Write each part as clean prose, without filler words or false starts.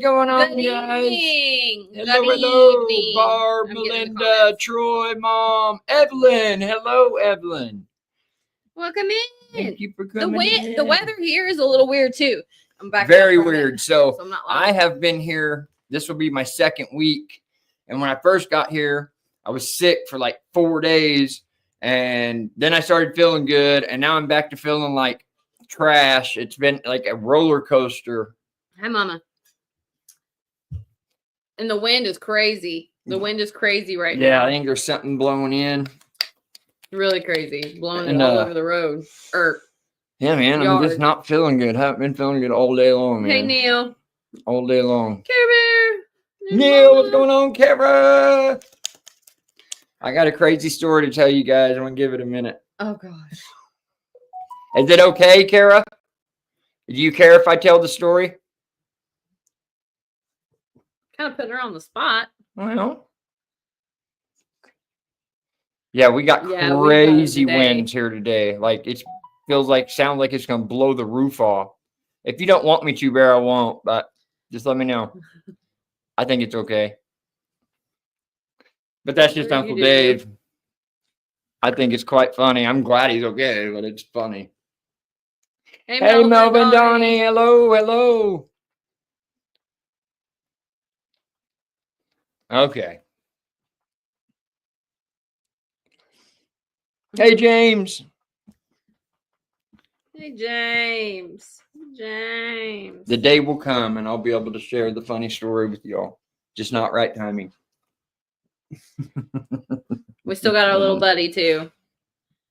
going on, Good guys? evening. Hello, Good hello, evening. Barb, I'm getting the Melinda, comments. Troy, Mom, Evelyn. Hello, Evelyn. Welcome in. Thank you for coming in. The weather here is a little weird too. I'm back. Very weird. So I'm not I loud. have been here. This will be my second week. And when I first got here, I was sick for like 4 days. And then I started feeling good. And now I'm back to feeling like trash. It's been like a roller coaster. Hi, Mama. And the wind is crazy. The wind is crazy right now. Yeah, I think there's something blowing in. Really crazy. Blowing And, it all over the road. Yeah, man, Yard. I'm just not feeling good. Haven't been feeling good all day long, man. Hey, Neil. All day long. Care Bear. Neil, what's going on, Kara? I got a crazy story to tell you guys. I'm going to give it a minute. Oh, gosh. Is it okay, Kara? Do you care if I tell the story? Kind of putting her on the spot. Well. Yeah, we got crazy winds here today. Like, it sounds like it's going to blow the roof off. If you don't want me to, Bear, I won't. But just let me know. I think it's okay. But that's just Uncle Dave. I think it's quite funny. I'm glad he's okay, but it's funny. Hey, Melvin, Donnie. Hello, hello. Okay. Hey, James. Hey, James. James. The day will come and I'll be able to share the funny story with y'all. Just not right timing. We still got our little buddy, too.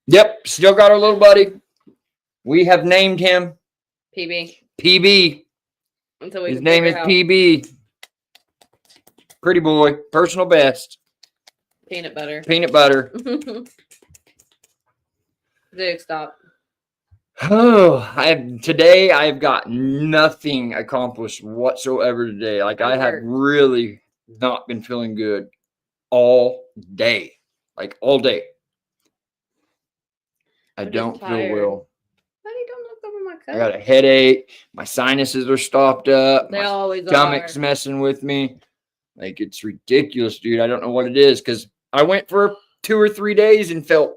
Yep, still got our little buddy. We have named him PB. PB. His name is PB. Pretty boy. Personal best. Peanut butter. Peanut butter. Dude, stop. Oh, today I've got nothing accomplished whatsoever today. Like I have really not been feeling good all day. Like all day. I don't feel well. Why don't look over my cup? I got a headache. My sinuses are stopped up. They always are. My stomach's messing with me. Like it's ridiculous, dude. I don't know what it is because I went for 2 or 3 days and felt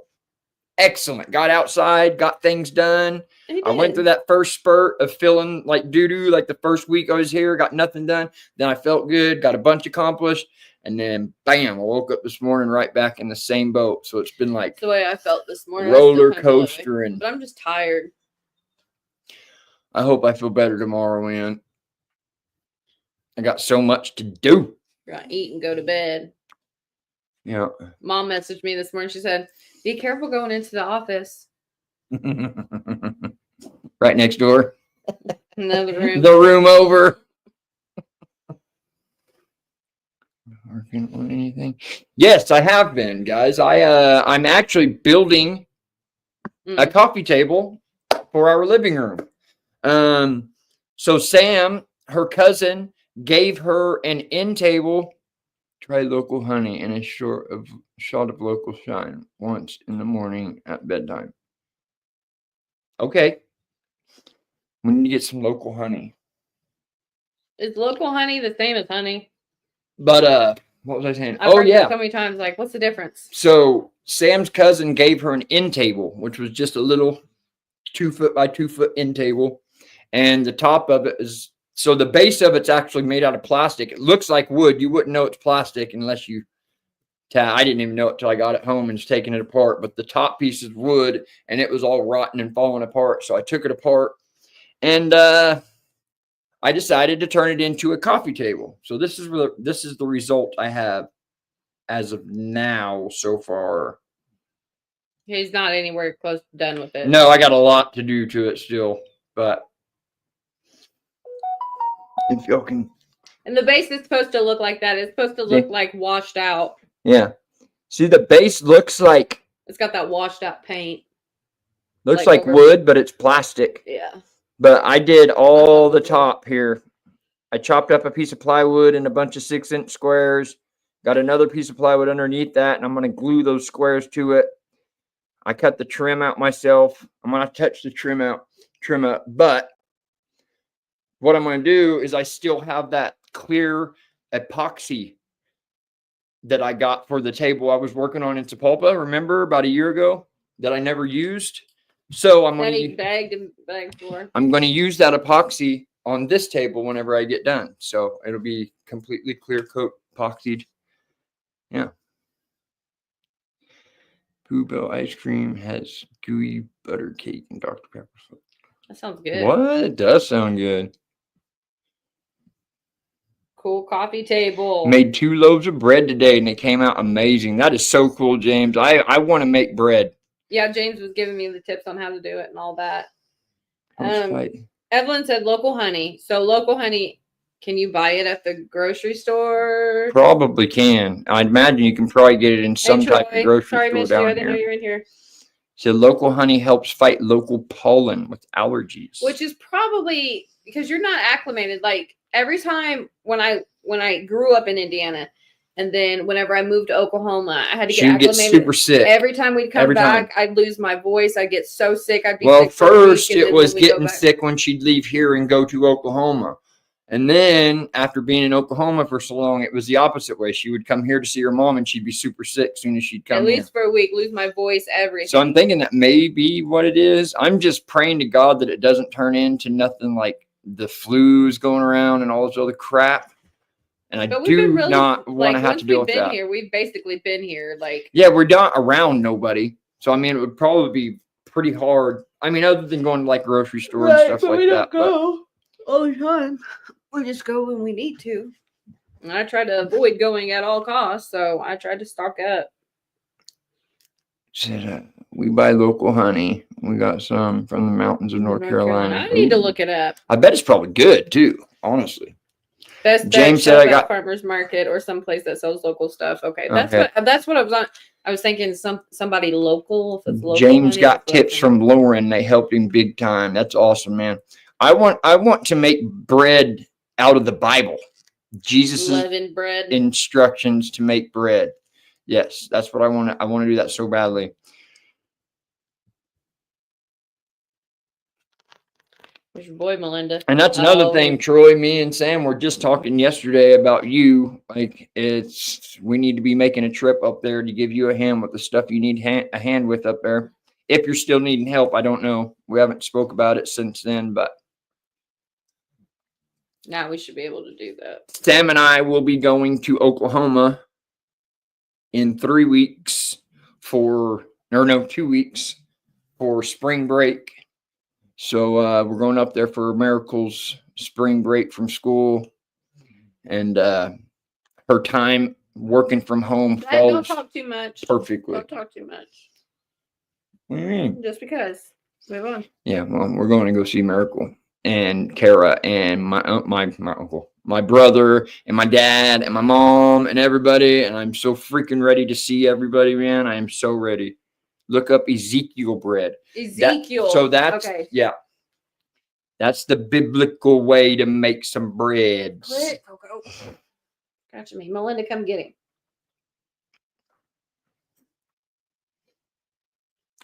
excellent. Got outside, got things done. I went through that first spurt of feeling like doo-doo, like the first week I was here, got nothing done. Then I felt good, got a bunch accomplished, and then bam, I woke up this morning right back in the same boat. So it's been like the way I felt this morning. Roller coaster, but I'm just tired. I hope I feel better tomorrow, man. I got so much to do. You're gonna eat and go to bed. Yeah. Mom messaged me this morning. She said, "Be careful going into the office." Right next door. Another room. The room over. Working on anything? Yes, I have been, guys. I'm actually building a coffee table for our living room. So Sam, her cousin, gave her an end table. Try local honey and a shot of local shine once in the morning at bedtime. Okay. We need to get some local honey. Is local honey the same as honey? But what was I saying? I've heard so many times, like, what's the difference? So Sam's cousin gave her an end table, which was just a little 2 foot by 2 foot end table. And the top of it is, so the base of it's actually made out of plastic. It looks like wood. You wouldn't know it's plastic unless you, I didn't even know it till I got it home and was taking it apart. But the top piece is wood and it was all rotten and falling apart. So I took it apart and I decided to turn it into a coffee table. So this is the result I have as of now so far. He's not anywhere close to done with it. No, I got a lot to do to it still, but if y'all can. And the base is supposed to look like that. It's supposed to look like washed out. Yeah. See, the base looks like it's got that washed out paint. Looks like wood, but it's plastic. Yeah. But I did all the top here. I chopped up a piece of plywood in a bunch of 6-inch squares. Got another piece of plywood underneath that, and I'm going to glue those squares to it. I cut the trim out myself. I'm going to touch the trim up. But what I'm going to do is I still have that clear epoxy that I got for the table I was working on in Sepulpa. Remember about a year ago that I never used? So I'm That going he to begged for. I'm going to use that epoxy on this table whenever I get done. So it'll be completely clear coat epoxied. Yeah. Pooh Bell ice cream has gooey butter cake and Dr. Pepper. That sounds good. What? It does sound good. Cool coffee table. Made 2 loaves of bread today and they came out amazing. That is so cool, James. I want to make bread. Yeah, James was giving me the tips on how to do it and all that. Fight. Evelyn said local honey. So local honey, can you buy it at the grocery store? Probably can. I'd imagine you can probably get it in some Hey, Troy. type of grocery Sorry, store missed you. I down didn't know here. you were in here. So local honey helps fight local pollen with allergies. Which is probably because you're not acclimated. Like every time when I grew up in Indiana, and then whenever I moved to Oklahoma, I had to get She'd get acclimated. super sick. Every time we'd come Every back, time. I'd lose my voice. I'd get so sick. I'd be Well, sick for a week, first and it then was when we go getting back- sick when she'd leave here and go to Oklahoma. And then after being in Oklahoma for so long, it was the opposite way. She would come here to see her mom and she'd be super sick as soon as she'd come at here. least for a week, lose my voice, everything. So I'm thinking that may be what it is. I'm just praying to God that it doesn't turn into nothing like the flu's going around and all this other crap. And I But we've been do really, not want to have once to deal we've with been that. here, we've basically been here. Like, Yeah, we're not around nobody. So, I mean, it would probably be pretty hard. I mean, other than going to like grocery store and stuff like that. go all the time. We just go when we need to. And I try to avoid going at all costs, so I tried to stock up. We buy local honey. We got some from the mountains of North Carolina. I need to look it up. I bet it's probably good too, honestly. Best James James said I at got farmers market or someplace that sells local stuff. Okay, Okay. that's what I was on. I was thinking somebody local. If it's local, James honey, got it's tips local. from Lauren. They helped him big time. That's awesome, man. I want to make bread out of the Bible. Jesus' leavened bread. instructions to make bread. Yes, that's what I want. I want to do that so badly. There's your boy, Melinda. And that's another thing, Troy. Me and Sam were just talking yesterday about you. Like, we need to be making a trip up there to give you a hand with the stuff you need a hand with up there. If you're still needing help, I don't know. We haven't spoke about it since then, but now we should be able to do that. Sam and I will be going to Oklahoma in 3 weeks 2 weeks for spring break. So we're going up there for Miracle's spring break from school, and her time working from home Don't falls talk too much. perfectly. Don't talk too much. What do you mean? Just because. Move on. Yeah, well, we're going to go see Miracle and Kara and my uncle, my brother and my dad and my mom and everybody, and I'm so freaking ready to see everybody, man. I am so ready. Look up Ezekiel bread. Ezekiel. That's okay. Yeah. That's the biblical way to make some breads. Go. Gotcha me. Melinda, come get him.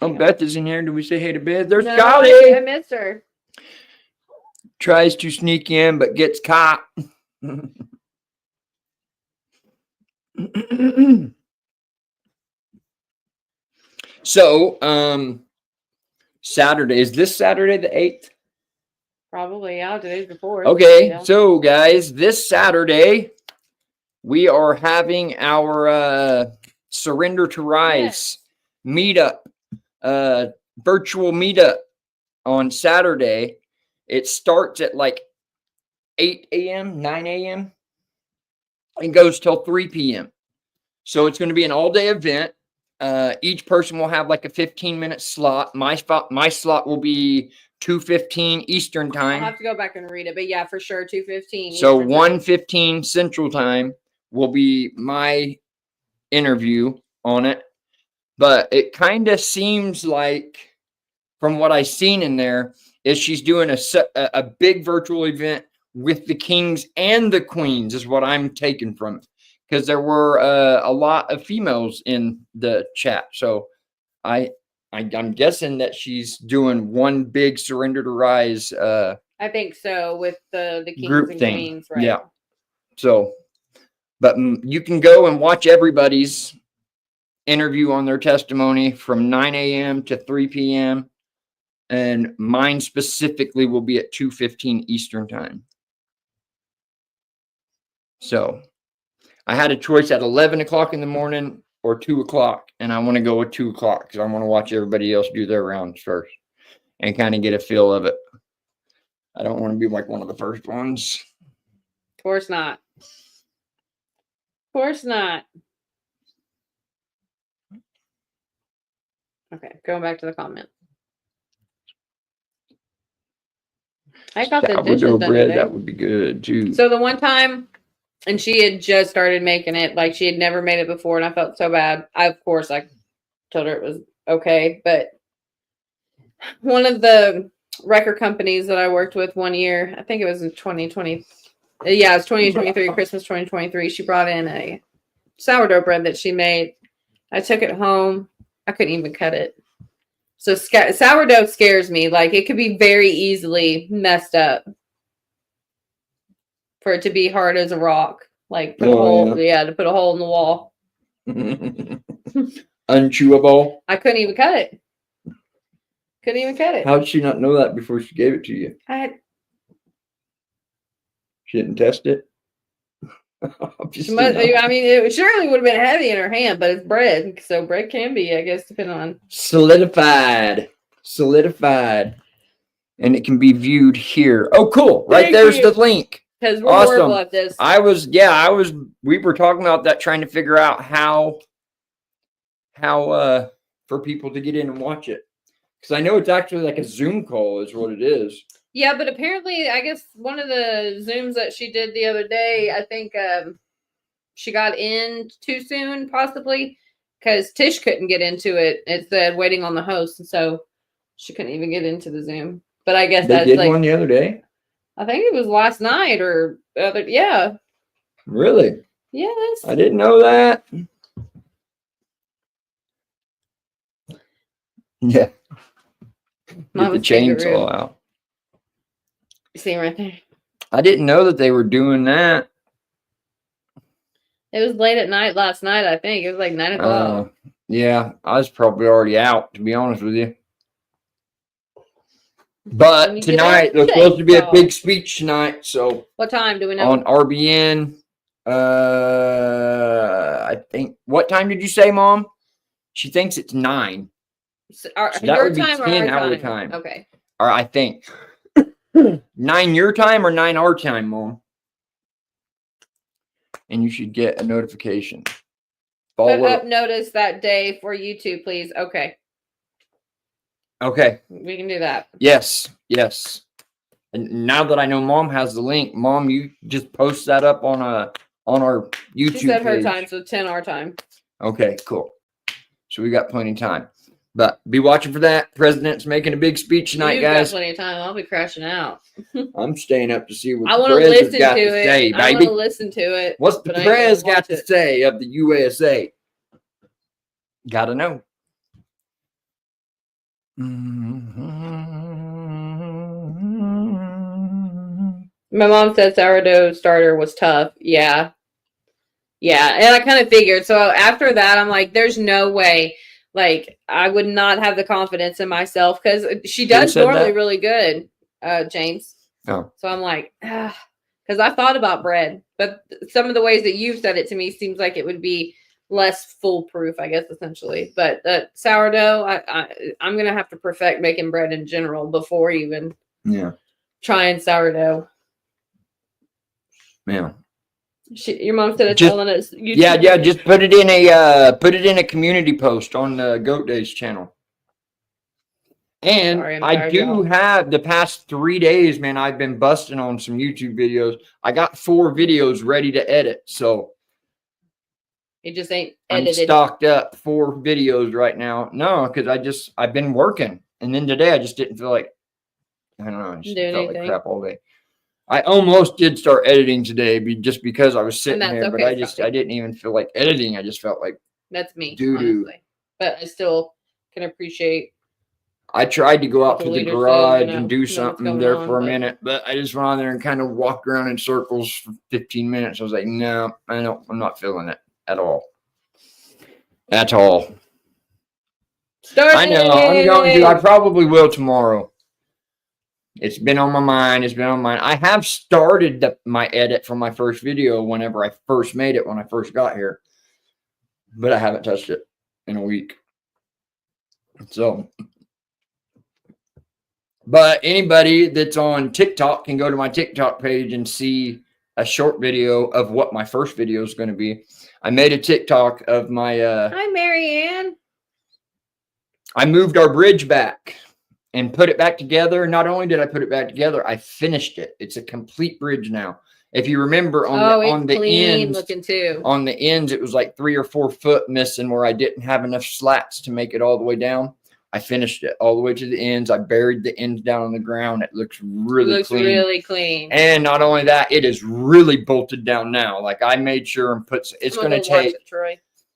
Oh, Beth is in here. Do we say hey to Beth? There's No, Scotty. I missed her. Tries to sneak in, but gets caught. So, Saturday. Is this Saturday the 8th? Probably, yeah. Today's before. Okay, Yeah. so guys, this Saturday we are having our Surrender to Rise meetup, virtual meetup on Saturday. It starts at like 8 a.m., 9 a.m. and goes till 3 p.m. So it's going to be an all-day event. Each person will have like a 15-minute slot. My slot will be 2:15 Eastern time. I'll have to go back and read it, but yeah, for sure, 2:15. So 1:15 Central time will be my interview on it. But it kind of seems like, from what I've seen in there, is she's doing a big virtual event with the kings and the queens, is what I'm taking from it. Because there were a lot of females in the chat. So I'm guessing that she's doing one big Surrender to Rise I think so, with the kings group and thing. queens, right? Yeah. So, but you can go and watch everybody's interview on their testimony from 9 a.m. to 3 p.m. And mine specifically will be at 2:15 Eastern time. So I had a choice at 11 o'clock in the morning or 2 o'clock. And I want to go with 2 o'clock because I want to watch everybody else do their rounds first and kind of get a feel of it. I don't want to be like one of the first ones. Of course not. Of course not. Okay, going back to the comment. I got the dishes Sourdough done bread, today. that would be good too. So the one time, and she had just started making it, like she had never made it before, and I felt so bad. Of course, I told her it was okay, but one of the record companies that I worked with one year, I think it was in 2020. Yeah, it was 2023, Christmas 2023. She brought in a sourdough bread that she made. I took it home. I couldn't even cut it. So sourdough scares me. Like it could be very easily messed up for it to be hard as a rock. Like put a hole, to put a hole in the wall. Unchewable. I couldn't even cut it. Couldn't even cut it. How did she not know that before she gave it to you? She didn't test it. I mean, it surely would have been heavy in her hand, but it's bread, so bread can be, I guess, depending on solidified, and it can be viewed here. Oh, cool! Right there's the link. Because we're horrible at this. We were talking about that, trying to figure out how for people to get in and watch it, because I know it's actually like a Zoom call is what it is. Yeah, but apparently, I guess one of the Zooms that she did the other day, I think she got in too soon, possibly, because Tish couldn't get into it. It said waiting on the host, and so she couldn't even get into the Zoom. But I guess they did one the other day. I think it was last night or yeah. Really? Yes. I didn't know that. Yeah. Get the chainsaw out. You see him right there. I didn't know that they were doing that. It was late at night last night, I think. It was like 9 o'clock. Yeah, I was probably already out, to be honest with you. But tonight, there's supposed to be a big speech tonight. So what time do we know? On RBN. I think. What time did you say, Mom? She thinks it's 9. So that would be 10 our time. Okay. Or I think. 9 your time or 9 our time, Mom? And you should get a notification. Put up notice that day for YouTube, please. Okay. Okay. We can do that. Yes. And now that I know Mom has the link, Mom, you just post that up on our YouTube page. She said her time, so 10 our time. Okay, cool. So we got plenty of time. But be watching for that. President's making a big speech tonight, guys. Got plenty of time. I'll be crashing out. I'm staying up to see what the Prez got to say, baby. I want to listen to it. What's the Prez got to say of the USA? Gotta know. My mom said sourdough starter was tough. Yeah. And I kind of figured. So after that, I'm like, there's no way. Like, I would not have the confidence in myself because she does normally really good, James. Oh. So I'm like, because I thought about bread, but some of the ways that you've said it to me seems like it would be less foolproof, I guess, essentially. But sourdough, I'm going to have to perfect making bread in general before even trying sourdough. Yeah. Your mom said it's telling us. Yeah. Just put it in a community post on the Goat Daze channel. And I do have the past 3 days, man. I've been busting on some YouTube videos. I got 4 videos ready to edit, so it just ain't edited. I'm stocked up 4 videos right now. No, because I've been working, and then today I just didn't feel like I don't know. I just felt like crap all day. I almost did start editing today just because I was sitting there, but I didn't even feel like editing. I just felt like that's me, doo-doo. honestly. But I still can appreciate I tried to go out The to the leader says, garage know and do what's something going there on, for a but- minute, but I just went on there and kind of walked around in circles for 15 minutes. I was like, no, I'm not feeling it at all. At all. I know. I'm going to. I probably will tomorrow. It's been on my mind. It's been on my mind. I have started my edit for my first video whenever I first made it when I first got here, but I haven't touched it in a week. So, but anybody that's on TikTok can go to my TikTok page and see a short video of what my first video is going to be. I made a TikTok of my. Hi, Marianne. I moved our bridge back and put it back together. Not only did I put it back together, I finished it. It's a complete bridge now. If you remember on the ends, looking too. on the ends, it was like 3 or 4 foot missing where I didn't have enough slats to make it all the way down. I finished it all the way to the ends. I buried the ends down on the ground. It looks really clean. Really clean. And not only that, it is really bolted down now. Like I made sure and put. It's going to take.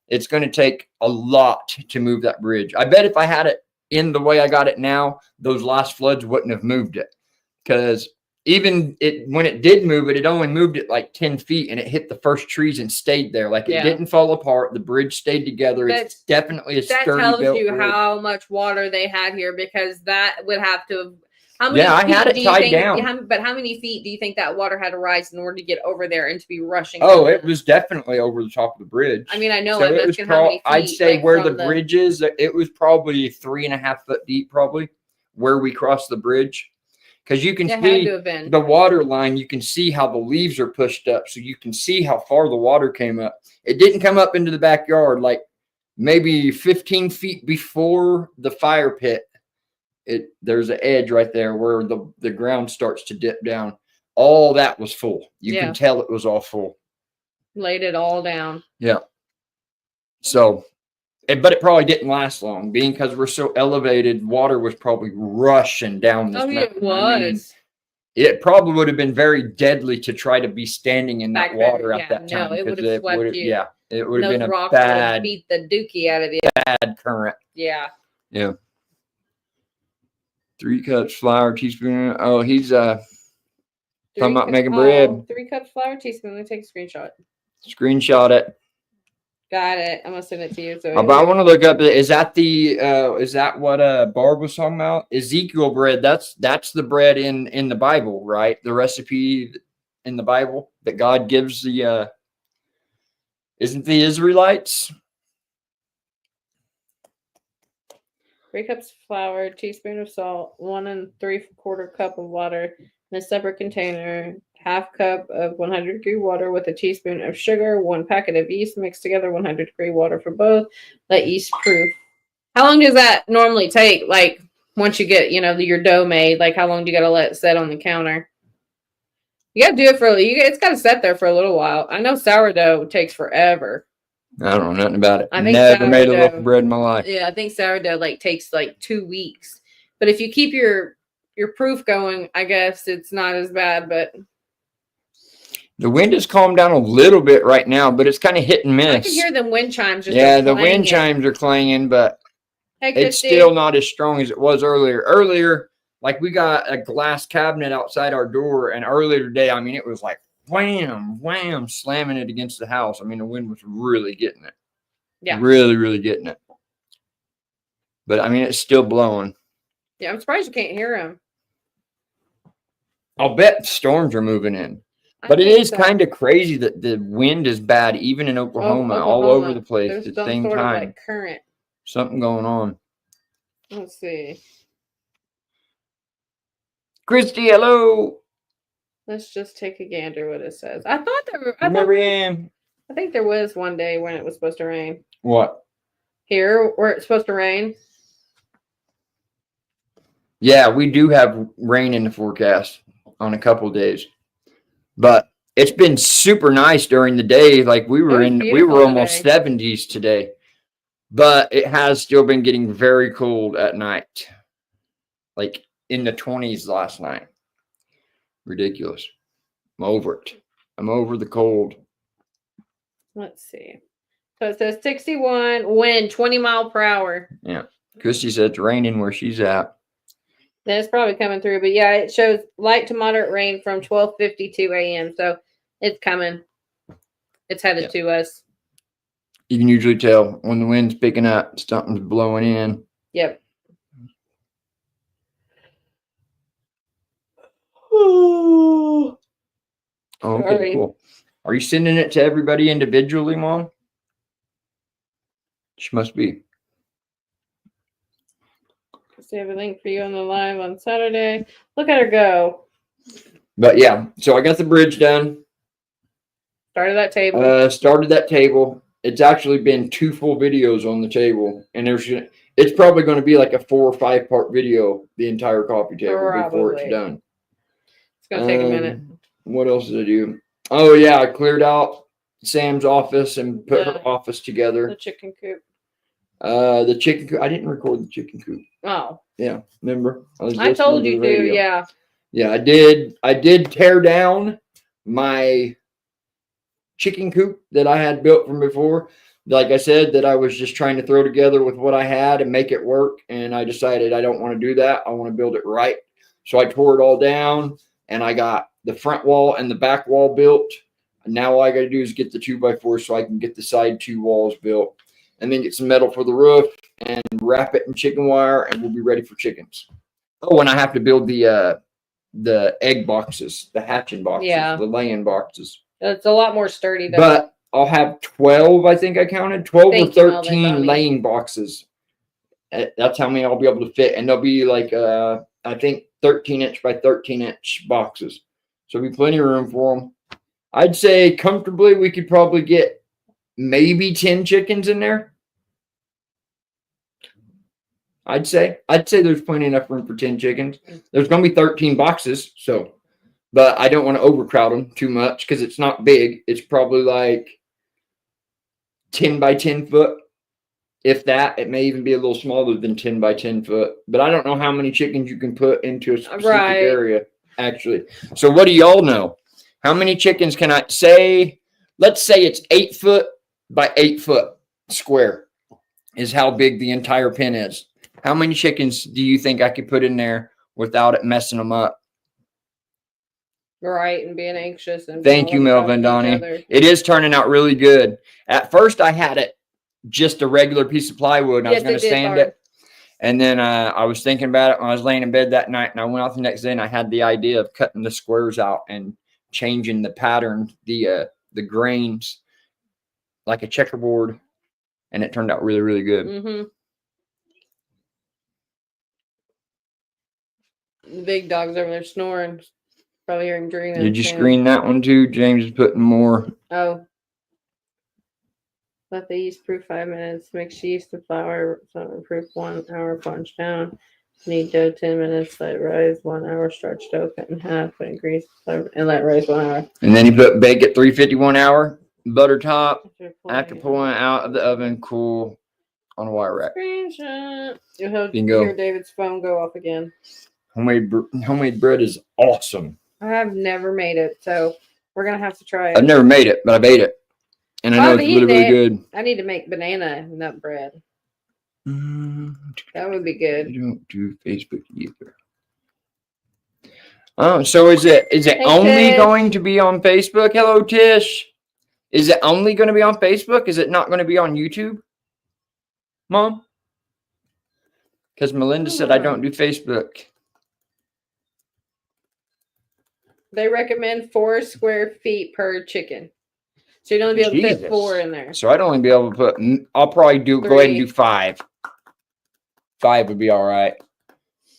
It's going to take a lot to move that bridge. I bet if I had it in the way I got it now, those last floods wouldn't have moved it. Because even when it did move it, it only moved it like 10 feet and it hit the first trees and stayed there. Like it didn't fall apart. The bridge stayed together. It's definitely a sturdy built bridge. That tells you how much water they had here, because that would have to. I had it tied down. But how many feet do you think that water had to rise in order to get over there and to be rushing? Oh, it was definitely over the top of the bridge. I mean, I know so it was. How many feet, I'd say where the bridge is, it was probably 3.5 foot deep, probably where we crossed the bridge. Because you can see the water line, you can see how the leaves are pushed up, so you can see how far the water came up. It didn't come up into the backyard, like maybe 15 feet before the fire pit. There's an edge right there where the ground starts to dip down. All that was full. You can tell it was all full. Laid it all down. Yeah. So, but it probably didn't last long, being because we're so elevated. Water was probably rushing down this mountain. It was. I mean, it probably would have been very deadly to try to be standing in that water at that time. No, it would have swept you. Yeah, it would have been a bad, beat the dookie out of you. Bad current. Yeah. Yeah. 3 cups flour, teaspoon. Oh, he's talking about making bread. 3 cups flour, teaspoon. Let me take a screenshot. Screenshot it. Got it. I'm gonna send it to you. So but I want to look up. Is that what Barb was talking about? Ezekiel bread. That's the bread in the Bible, right? The recipe in the Bible that God gives the isn't the Israelites? 3 cups flour, teaspoon of salt, 1 3/4 cup of water in a separate container, 1/2 cup of 100-degree water with a teaspoon of sugar, 1 packet of yeast mixed together, 100-degree water for both. Let yeast proof. How long does that normally take? Like once you get, your dough made, like how long do you got to let it set on the counter? You got to do it it's got to set there for a little while. I know sourdough takes forever. I don't know nothing about it. I think never made a loaf of bread in my life. Yeah, I think sourdough takes 2 weeks. But if you keep your proof going, I guess it's not as bad. But the wind has calmed down a little bit right now, but it's kind of hit and miss. I can hear the wind chimes. The wind chimes are clanging, but it's still not as strong as it was earlier. Earlier, like we got a glass cabinet outside our door, and earlier today, I mean, it was like wham, wham, slamming it against the house. I mean, the wind was really getting it. Yeah. Really, really getting it. But, I mean, it's still blowing. Yeah, I'm surprised you can't hear them. I'll bet storms are moving in. But it is kind of crazy that the wind is bad, even in Oklahoma, all over the place at the same time. Of current. Something going on. Let's see. Christy, hello. Let's just take a gander what it says. I think there was one day when it was supposed to rain. What? Here, where it's supposed to rain? Yeah, we do have rain in the forecast on a couple of days. But it's been super nice during the day. Like we were almost 70s today. But it has still been getting very cold at night. Like in the 20s last night. Ridiculous. I'm over it. I'm over the cold. Let's see. So it says 61, wind 20 mile per hour. Yeah. Christy said it's raining where she's at. Then it's probably coming through. But yeah, it shows light to moderate rain from 12:52 a.m. So it's coming. It's headed to us. You can usually tell when the wind's picking up, something's blowing in. Yep. Oh, okay, Sorry. cool. Are you sending it to everybody individually, Mom? She must be. So I have a link for you on the live on Saturday. Look at her go. But yeah, so I got the bridge done. Started that table. Started that table. It's actually been 2 full videos on the table, and it's probably going to be like a 4 or 5 part video, the entire coffee table before it's done. It's going to take a minute. What else did I do? Oh yeah, I cleared out Sam's office and put her office together. The chicken coop. The chicken coop. I didn't record the chicken coop. Oh. Yeah, remember? I told you to, yeah. Yeah, I did. I did tear down my chicken coop that I had built from before. Like I said, that I was just trying to throw together with what I had and make it work. And I decided I don't want to do that. I want to build it right. So I tore it all down, and I got the front wall and the back wall built. And now all I got to do is get the 2x4 so I can get the side 2 walls built, and then get some metal for the roof and wrap it in chicken wire, and we'll be ready for chickens. Oh, and I have to build the egg boxes, the hatching boxes, the laying boxes. It's a lot more sturdy though. But I'll have 12, I think I counted, 12 or 13 laying boxes. That's how many I'll be able to fit. And they'll be like, I think 13-inch by 13-inch boxes. So there'll be plenty of room for them. I'd say comfortably we could probably get maybe 10 chickens in there. I'd say there's plenty enough room for 10 chickens. There's going to be 13 boxes, so, but I don't want to overcrowd them too much because it's not big. It's probably like 10 by 10 foot. If that, it may even be a little smaller than 10 by 10 foot. But I don't know how many chickens you can put into a specific area, actually. So what do y'all know? How many chickens can I say? Let's say it's 8 foot by 8 foot square is how big the entire pen is. How many chickens do you think I could put in there without it messing them up? Right, and being anxious. And thank you, Melvin Donnie. It is turning out really good. At first, I had it just a regular piece of plywood, and I was going to sand it. And then I was thinking about it when I was laying in bed that night, and I went out the next day, and I had the idea of cutting the squares out and changing the pattern, the grains, like a checkerboard, and it turned out really, really good. Mm-hmm. The big dog's over there snoring. Probably hearing dreaming. Did you screen that one too? James is putting more. Oh. Let the yeast proof 5 minutes. Mix yeast and flour. Proof 1 hour. Punch down. Knead dough 10 minutes. Let rise 1 hour. Stretch dough cut in half. Put in grease and let rise 1 hour. And then you put bake at 350 1 hour. Butter top. After pulling it out of the oven, cool on a wire rack. Screenshot. You'll hear David's phone go off again. Homemade bread is awesome. I have never made it, so we're gonna have to try it. I've never made it, but I've ate it, and I know it's really, really good. I need to make banana nut bread. That would be good. I don't do Facebook either. Oh, so is it only going to be on Facebook? Hello, Tish. Is it only going to be on Facebook? Is it not going to be on YouTube, Mom? Because Melinda said I don't do Facebook. They recommend 4 square feet per chicken. So you'd only be able to fit 4 in there. So I'd only be able to put, I'll probably go ahead and do 5. 5 would be all right.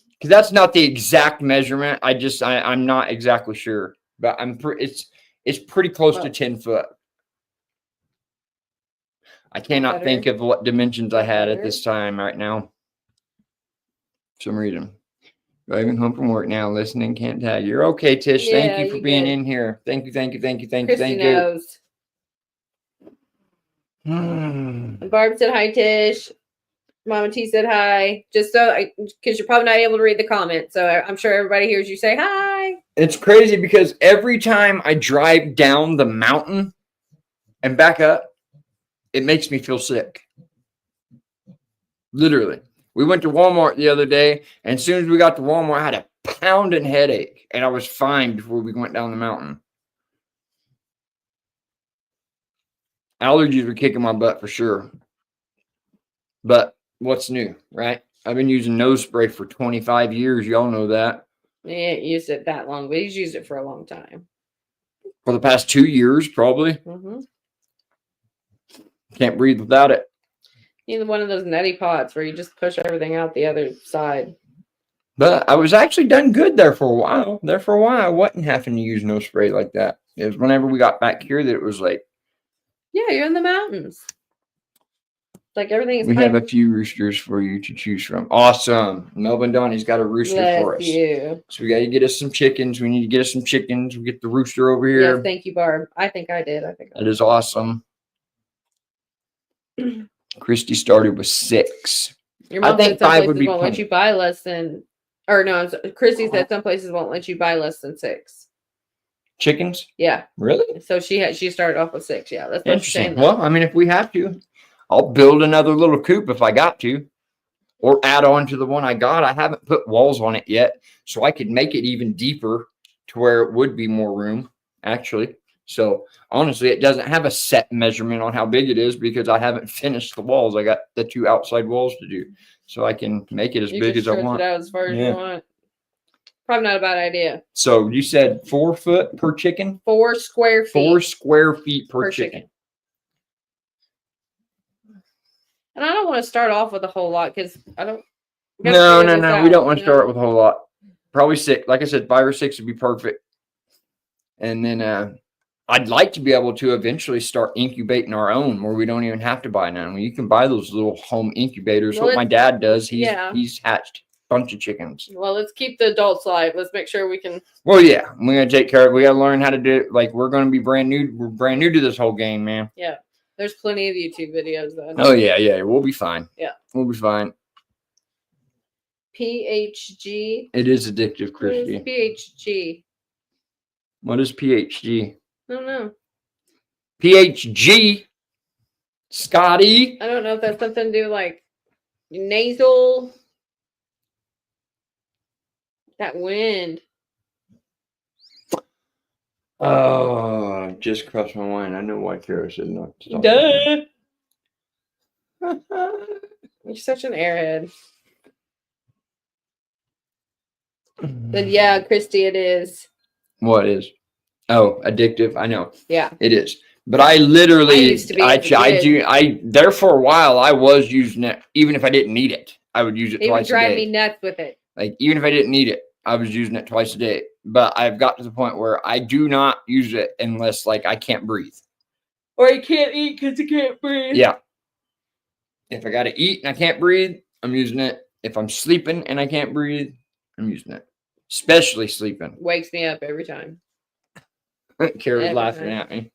Because that's not the exact measurement. I'm not exactly sure. But it's pretty close to 10 foot. I cannot think of what dimensions I had at this time right now. For some reason. Driving home from work now, listening, can't tag. You're okay, Tish. Thank you for being in here. Thank you. Christy knows. Barb said hi, Tish. Mama T said hi. Just so, because you're probably not able to read the comments, so I'm sure everybody hears you say hi. It's crazy because every time I drive down the mountain and back up, it makes me feel sick. Literally. We went to Walmart the other day, and as soon as we got to Walmart, I had a pounding headache, and I was fine before we went down the mountain. Allergies were kicking my butt for sure. But what's new, right? I've been using nose spray for 25 years. Y'all know that. We ain't used it that long, but he's used it for a long time. For the past 2 years, probably. Mm-hmm. Can't breathe without it. Either one of those neti pots where you just push everything out the other side. But I was actually done good there for a while. I wasn't having to use nose spray like that. It was whenever we got back here that it was like, yeah, you're in the mountains. Like everything is. We have a few roosters for you to choose from. Awesome. Melvin Donnie's got a rooster for us. You. So we got to get us some chickens. We need to get us some chickens. We get the rooster over here. Yes, thank you, Barb. I think I did. That is awesome. Christy started with 6. Your mom I think said some 5 would places be won't let you buy less than, or no, Christy said some places won't let you buy less than 6 chickens. Yeah. Really? So she started off with 6. Yeah, that's interesting. Well, I mean, if we have to, I'll build another little coop if I got to, or add on to the one I got. I haven't put walls on it yet, so I could make it even deeper to where it would be more room, actually. So honestly, it doesn't have a set measurement on how big it is because I haven't finished the walls. I got the 2 outside walls to do, so I can make it as big as I want. It out as far as you want. Probably not a bad idea. So you said 4 foot per chicken? 4 square feet. 4 square feet per chicken. And I don't want to start off with a whole lot because I don't. No. We don't want to start with a whole lot. Probably 6. Like I said, 5 or 6 would be perfect. And then I'd like to be able to eventually start incubating our own where we don't even have to buy none. You can buy those little home incubators. Well, what my dad does, he's hatched a bunch of chickens. Well, let's keep the adults alive. Let's make sure we can. Well, yeah, we're going to take care of it. We got to learn how to do it. Like, we're going to be brand new. We're brand new to this whole game, man. Yeah. There's plenty of YouTube videos, though. Oh, yeah. We'll be fine. Yeah. We'll be fine. PHG. It is addictive, Christy. What is PHG? What is PHG? I don't know. PHG. Scotty. I don't know if that's something to do like nasal. That wind. Oh, just crossed my mind. I know why Kara said not to talk. Duh. You're such an airhead. But yeah, Christy, it is. What is? Oh, addictive. I know. Yeah. It is. But I literally, there for a while, I was using it. Even if I didn't need it, I would use it twice a day. It would drive me nuts with it. Like, even if I didn't need it, I was using it twice a day. But I've got to the point where I do not use it unless, like, I can't breathe. Or you can't eat because you can't breathe. Yeah. If I got to eat and I can't breathe, I'm using it. If I'm sleeping and I can't breathe, I'm using it. Especially sleeping. Wakes me up every time. Kara's laughing at me.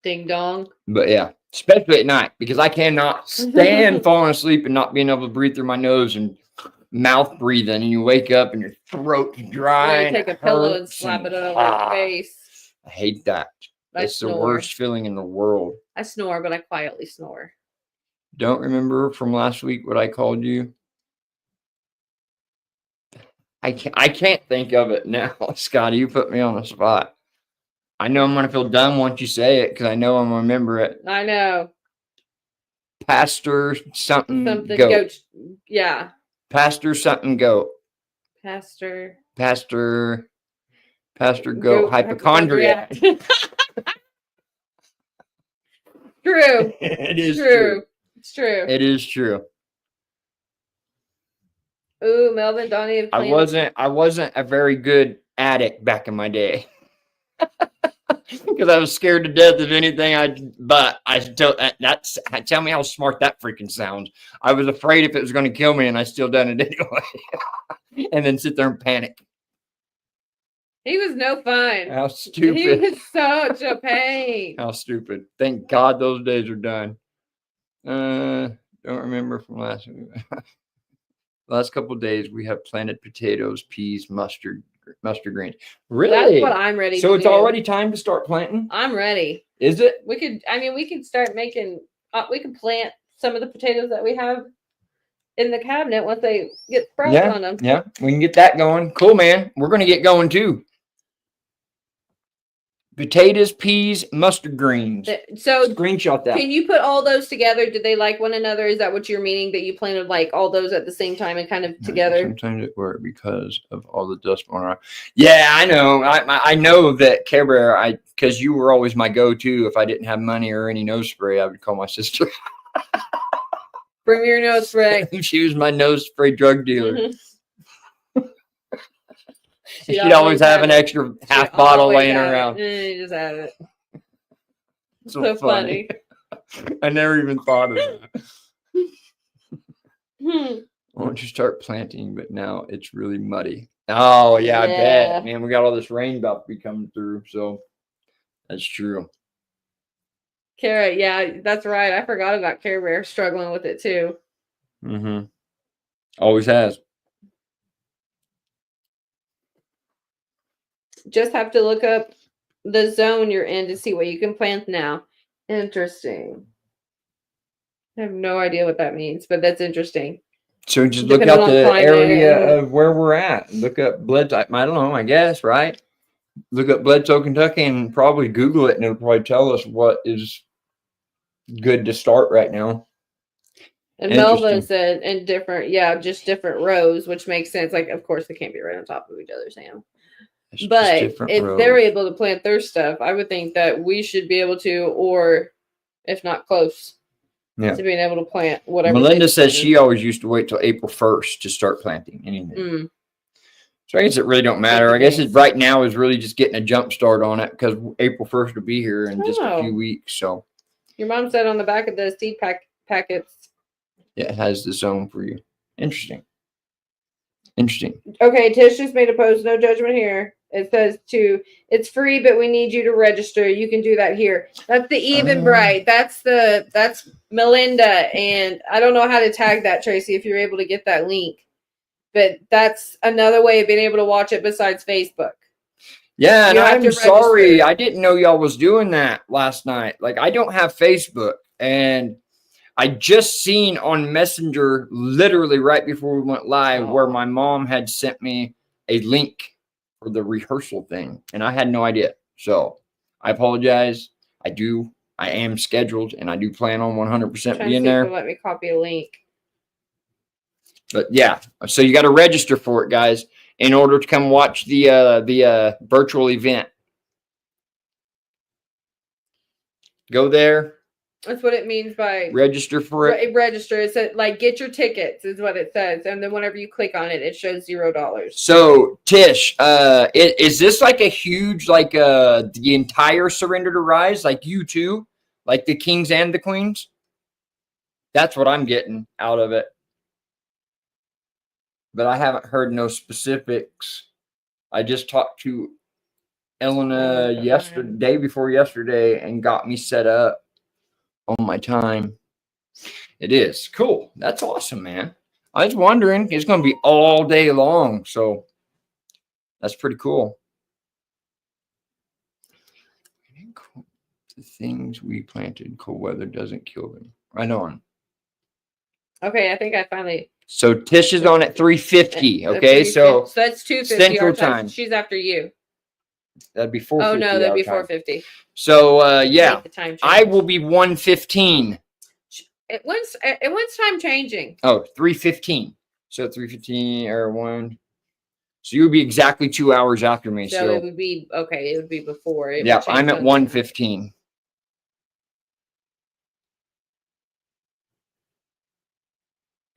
Ding dong. But yeah, especially at night, because I cannot stand falling asleep and not being able to breathe through my nose and mouth breathing, and you wake up and your throat's dry. You take a pillow and slap it on your face. I hate that. It's the worst feeling in the world. I snore, but I quietly snore. Don't remember from last week what I called you. I can't think of it now, Scotty. You put me on the spot. I know I'm gonna feel dumb once you say it because I know I'm gonna remember it. I know. Pastor something goat. Yeah. Pastor something goat. Pastor goat hypochondriac. True. It is true. It's true. It is true. Ooh, Melvin, Donnie. I wasn't a very good addict back in my day. Because I was scared to death of anything but I still, tell me how smart that freaking sounds. I was afraid if it was going to kill me and I still done it anyway. And then sit there and panic. He was no fun. How stupid. He was such a pain. How stupid. Thank God those days are done. Don't remember from last week. Last couple of days we have planted potatoes, peas, mustard greens. Really? That's what I'm ready to do. So it's already time to start planting? I'm ready. Is it? We could. I mean, we could start making. We could plant some of the potatoes that we have in the cabinet once they get sprouts on them. Yeah, we can get that going. Cool, man. We're gonna get going too. Potatoes, peas, mustard greens. So screenshot that. Can you put all those together? Do they like one another? Is that what you're meaning? That you planted like all those at the same time and kind of together? Sometimes it works because of all the dust on around. Yeah, I know. I know that Care Bear. Because you were always my go-to. If I didn't have money or any nose spray, I would call my sister. Bring me your nose spray. She was my nose spray drug dealer. Mm-hmm. She'd always have an extra half bottle laying around. You just have it. So funny. I never even thought of that. Why don't you start planting? But now it's really muddy. Oh, yeah, I bet. Man, we got all this rain about to be coming through. So that's true. Carrot, yeah, that's right. I forgot about Care Bear struggling with it too. Mm-hmm. Always has. Just have to look up the zone you're in to see what you can plant now. Interesting. I have no idea what that means, but that's interesting. So just look up the area of where we're at. Look up Bledsoe. I don't know, I guess, right? Look up Bledsoe, Kentucky, and probably Google it, and it'll probably tell us what is good to start right now. And Melva said in different, just different rows, which makes sense. Like, of course, they can't be right on top of each other, Sam. But if they're able to plant their stuff, I would think that we should be able to, or if not close, to being able to plant whatever. Melinda says she always used to wait till April 1st to start planting anything. So I guess it really don't matter. I guess right now is really just getting a jump start on it because April 1st will be here in just a few weeks. So your mom said on the back of the seed packets. Yeah, it has the zone for you. Interesting. Okay, Tish just made a post. No judgment here. It says it's free, but we need you to register. You can do that here. That's the Eventbrite. That's Melinda, and I don't know how to tag that, Tracy. If you're able to get that link, but that's another way of being able to watch it besides Facebook. Yeah, and I'm sorry, I didn't know y'all was doing that last night. Like, I don't have Facebook, and I just seen on Messenger, literally right before we went live, where my mom had sent me a link for the rehearsal thing, and I had no idea. So I apologize. I am scheduled, and I do plan on 100% being there. Let me copy a link. But yeah, so you got to register for it, guys, in order to come watch the virtual event. Go there. That's what it means by register for it. Register. It says like get your tickets is what it says, and then whenever you click on it, it shows $0. So Tish, is this like a huge like the entire Surrender to Rise, like you too, like the Kings and the Queens? That's what I'm getting out of it, but I haven't heard no specifics. I just talked to Elena day before yesterday and got me set up on my time. It is cool. That's awesome, man. I was wondering, it's going to be all day long, so that's pretty cool. The things we planted, cold weather doesn't kill them. Right on. Okay, I think I finally. So Tish is on at 3:50. Okay, so that's 2:50 Central time. She's after you. That'd be 4:50. Oh no, that'd be 4:50. So yeah, I will be 1:15. When's time changing? Oh, 3:15. So 3:15 or 1. So you would be exactly 2 hours after me. So it would be okay. It would be before. Yeah, I'm at 1:15.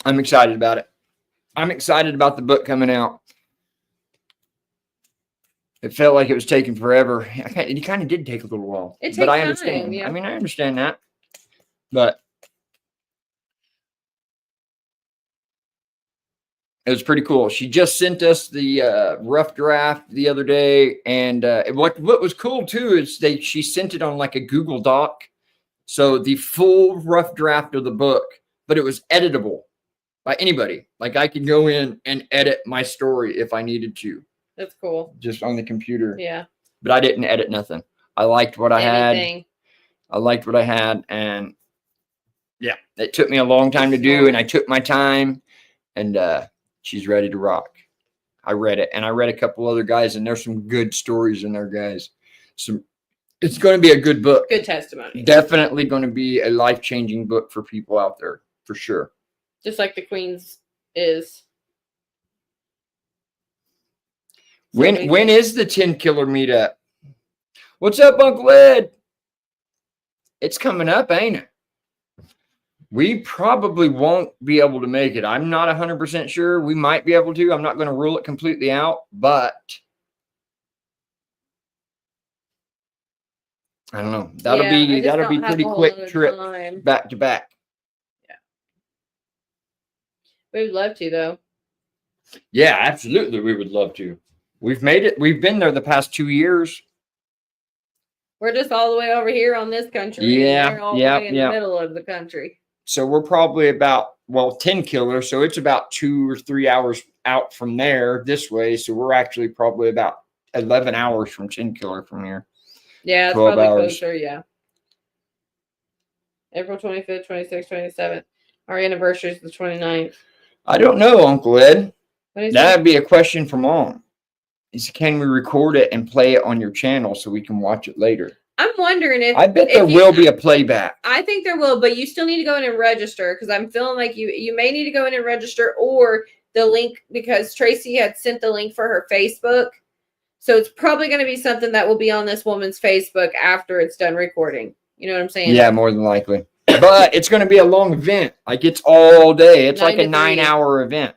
I'm excited about it. I'm excited about the book coming out. It felt like it was taking forever. It kind of did take a little while. But I understand. Time, yeah. I mean, I understand that. But it was pretty cool. She just sent us the rough draft the other day. And what was cool, too, is she sent it on like a Google Doc. So the full rough draft of the book, but it was editable by anybody. Like I could go in and edit my story if I needed to. That's cool. Just on the computer. Yeah. But I didn't edit nothing. I liked what I had. I liked what I had, and yeah, it took me a long time to do, and I took my time, and she's ready to rock. I read it, and I read a couple other guys, and there's some good stories in there, guys. It's going to be a good book. Good testimony. Definitely going to be a life-changing book for people out there, for sure. Just like the Queen's is. When is the 10 Killer meetup? What's up, Uncle Ed? It's coming up, ain't it? We probably won't be able to make it. I'm not 100% sure. We might be able to. I'm not going to rule it completely out, but I don't know. That'll be pretty quick trip back to back. Yeah. We would love to, though. Yeah, absolutely. We would love to. We've made it. We've been there the past 2 years. We're just all the way over here on this country. Yeah. We're all the way in the middle of the country. So we're probably about, 10 Killer. So it's about 2 or 3 hours out from there this way. So we're actually probably about 11 hours from 10 Killer from here. Yeah, it's probably closer. Yeah. April 25th, 26th, 27th. Our anniversary is the 29th. I don't know, Uncle Ed. That'd be a question for Mom. Can we record it and play it on your channel so we can watch it later? I'm wondering if... I bet there will be a playback. I think there will, but you still need to go in and register, because I'm feeling like you may need to go in and register, or the link, because Tracy had sent the link for her Facebook. So it's probably going to be something that will be on this woman's Facebook after it's done recording. You know what I'm saying? Yeah, more than likely. But it's going to be a long event. Like, it's all day. It's like a 9-hour event.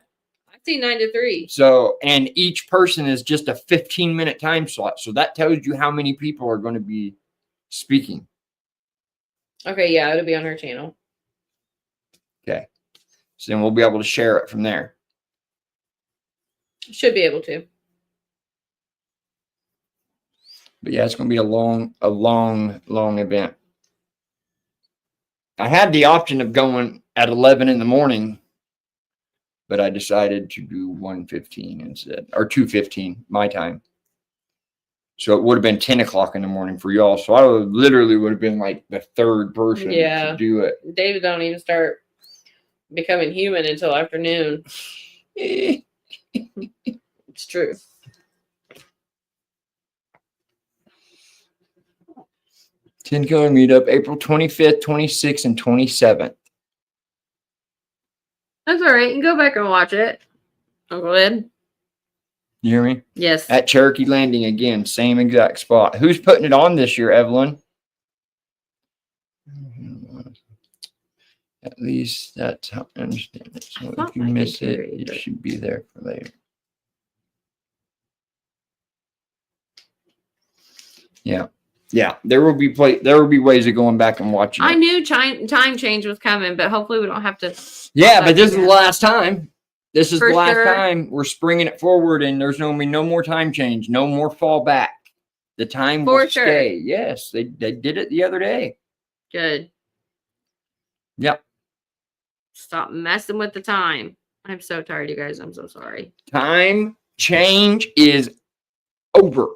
I see 9 to 3. So, and each person is just a 15-minute time slot. So that tells you how many people are going to be speaking. Okay, yeah, it'll be on her channel. Okay. So then we'll be able to share it from there. Should be able to. But yeah, it's going to be a long event. I had the option of going at 11 in the morning, but I decided to do 1:15 instead, or 2:15 my time. So it would have been 10 o'clock in the morning for y'all. So I literally would have been like the third person to do it. David don't even start becoming human until afternoon. It's true. Ten Killer meetup, April 25th, 26th, and 27th. That's all right. You can go back and watch it. Uncle Ed. You hear me? Yes. At Cherokee Landing again, same exact spot. Who's putting it on this year, Evelyn? At least that's how I understand it. So if you miss it, it should be there for later. Yeah. Yeah, there will be ways of going back and watching. I knew time change was coming, but hopefully we don't have to. Yeah, but this is the last time. This is the last time we're springing it forward, and there's going to be no more time change, no more fall back. The time will stay. Yes, they did it the other day. Good. Yep. Stop messing with the time. I'm so tired, you guys. I'm so sorry. Time change is over.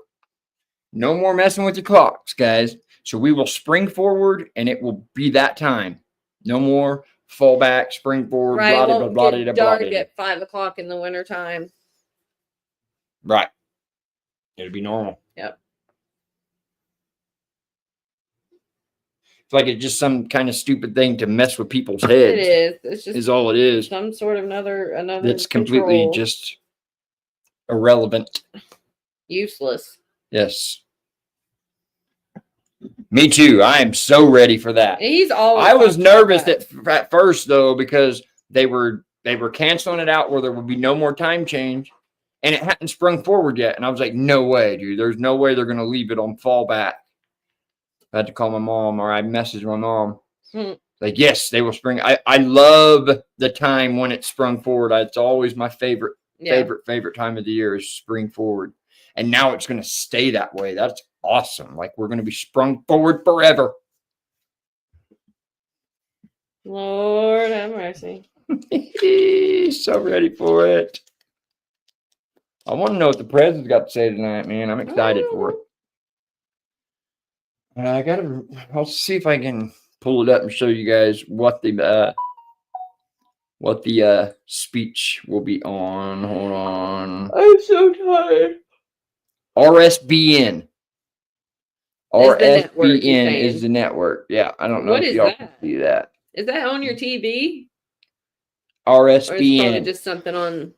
No more messing with your clocks, guys. So we will spring forward, and it will be that time. No more fall back, spring forward, right, blah, blah, blah, blah, blah, dark at 5 o'clock in the wintertime. Right. It'll be normal. Yep. It's like it's just some kind of stupid thing to mess with people's heads. It is. It's just is all it is. Some sort of another. It's completely just irrelevant. Useless. Yes. Me too. I am so ready for that. He's always. I was nervous at first though, because they were canceling it out where there would be no more time change, and it hadn't sprung forward yet. And I was like, no way, dude. There's no way they're gonna leave it on fallback. I had to call my mom, or I messaged my mom. Like, yes, they will spring. I love the time when it's sprung forward. It's always my favorite time of the year is spring forward. And now it's going to stay that way. That's awesome. Like, we're going to be sprung forward forever. Lord have mercy. So ready for it. I want to know what the president's got to say tonight, man. I'm excited for it. I'll see if I can pull it up and show you guys what the speech will be on. Hold on. I'm so tired. RSBN. Is the network, you're RSBN is saying? the network. Yeah, I don't know What if is y'all can that? see that. Is that on your TV? Or it's probably RSBN. just something on.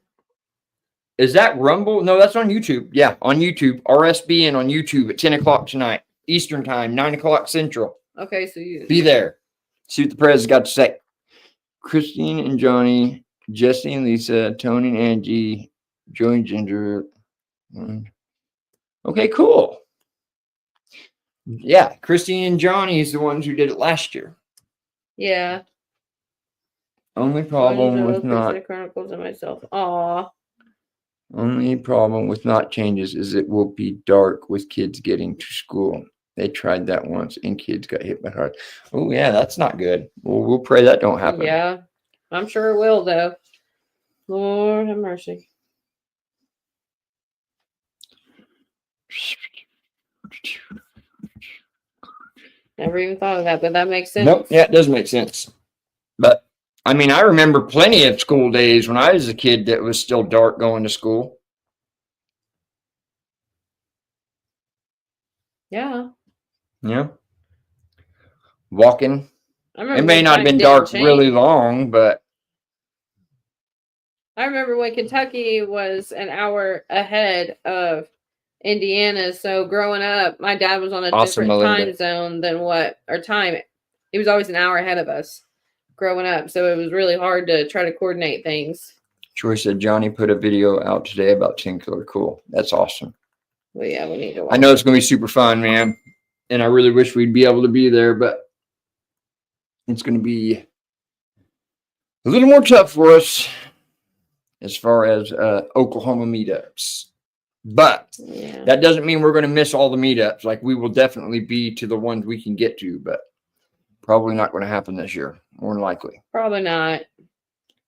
Is that Rumble? No, that's on YouTube. Yeah, on YouTube. RSBN on YouTube at 10 o'clock tonight, Eastern time, 9 o'clock Central. Okay, so you Be there. See what the president's got to say. Christine and Johnny, Jesse and Lisa, Tony and Angie, Joey and Ginger. Okay, cool. Yeah, Christine and Johnny is the ones who did it last year. Yeah. Only problem with Christina not Chronicles and myself. Aw. only problem with not changes is it will be dark with kids getting to school. They tried that once and kids got hit by cars. Oh yeah, that's not good. Well, we'll pray that don't happen. Yeah. I'm sure it will though. Lord have mercy. Never even thought of that, but that makes sense. Nope. Yeah, it does make sense. But I mean, I remember plenty of school days when I was a kid that was still dark going to school. Yeah. Yeah. Walking. I remember It may when not have time been didn't dark change. really long, but I remember when Kentucky was an hour ahead of Indiana. So growing up, my dad was on a Awesome, different Melinda. time zone than time. He was always an hour ahead of us growing up. So it was really hard to try to coordinate things. Troy said Johnny put a video out today about 10 Killer. Cool. That's awesome. Well, yeah, we need to watch I know it's going to be super fun, man. And I really wish we'd be able to be there, but it's going to be a little more tough for us as far as Oklahoma meetups. But Yeah. that doesn't mean we're going to miss all the meetups. Like, we will definitely be to the ones we can get to, but probably not going to happen this year, more than likely, Probably not,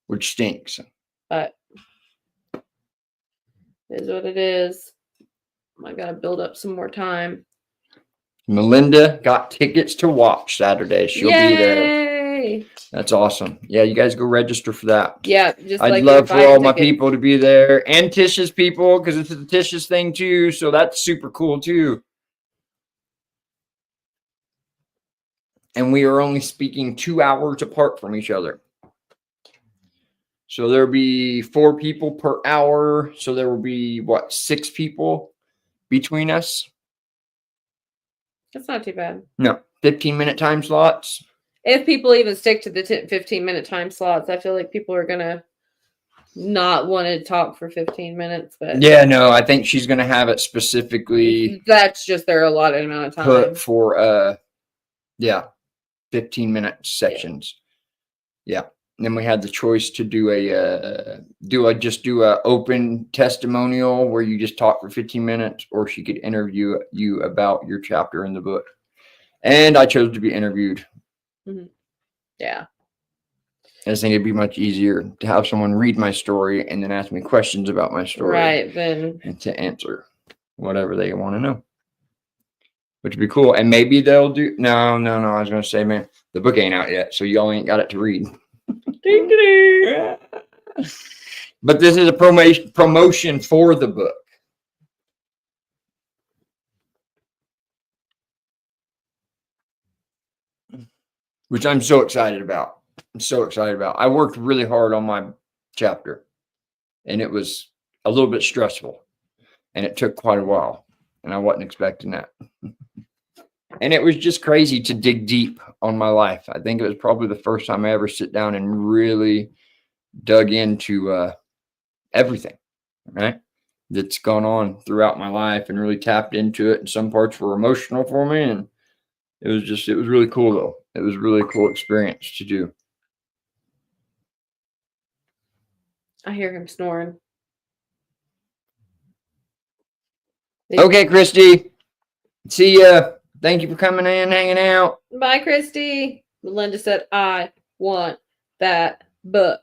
which stinks. but it is what it is. I got to build up some more time. Melinda got tickets to watch Saturday. She'll be there. Yay! That's awesome. Yeah, you guys go register for that. Yeah, just I'd like love for your all Vibe my ticket. people to be there and Tish's people because it's a Tish's thing too. So that's super cool too. And we are only speaking 2 hours apart from each other. So there'll be 4 people per hour. So there will be, what, 6 people between us? That's not too bad. No, 15-minute time slots. If people even stick to the 15-minute time slots, I feel like people are going to not want to talk for 15 minutes. But Yeah, no, I think she's going to have it specifically that's just their allotted amount of time. put for, 15-minute sections. Yeah. And then we had the choice to do a open testimonial where you just talk for 15 minutes, or she could interview you about your chapter in the book. And I chose to be interviewed. Mm-hmm. Yeah. I just think it'd be much easier to have someone read my story and then ask me questions about my story. Right. Then and to answer whatever they want to know. Which would be cool. And maybe they'll do no, I was gonna say, man, the book ain't out yet, so y'all ain't got it to read. But this is a promotion for the book. Which I'm so excited about. I worked really hard on my chapter, and it was a little bit stressful, and it took quite a while, and I wasn't expecting that. And it was just crazy to dig deep on my life. I think it was probably the first time I ever sit down and really dug into everything, right? That's gone on throughout my life and really tapped into it. And some parts were emotional for me, and it was really cool though. It was a really cool experience to do. I hear him snoring. Okay, Christy. See ya. Thank you for coming in, hanging out. Bye, Christy. Melinda said, I want that book.